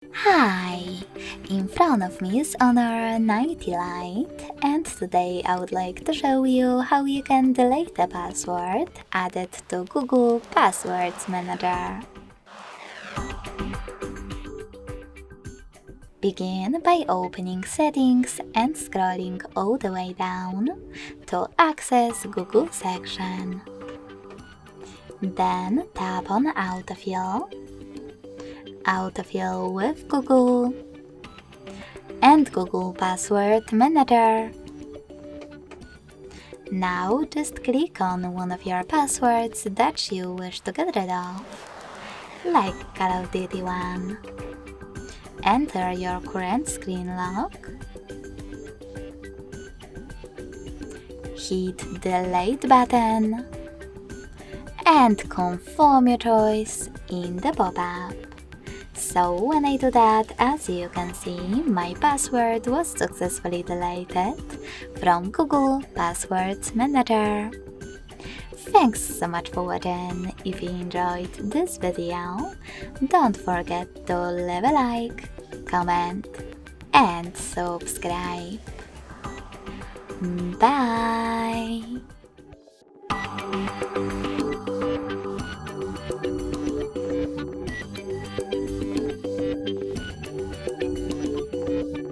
Hi! In front of me is our 90 Lite, and today I would like to show you how you can delete a password added to Google Passwords Manager. Begin by opening Settings and scrolling all the way down to access Google section. Then tap on Autofill, Autofill with Google, and Google Password Manager. Now just click on one of your passwords that you wish to get rid of, like Call of Duty one. Enter your current screen lock. Hit the Delete button and confirm your choice in the pop-up. So when I do that, as you can see, my password was successfully deleted from Google Passwords Manager. Thanks so much for watching. If you enjoyed this video, don't forget to leave a like, comment and subscribe. Bye!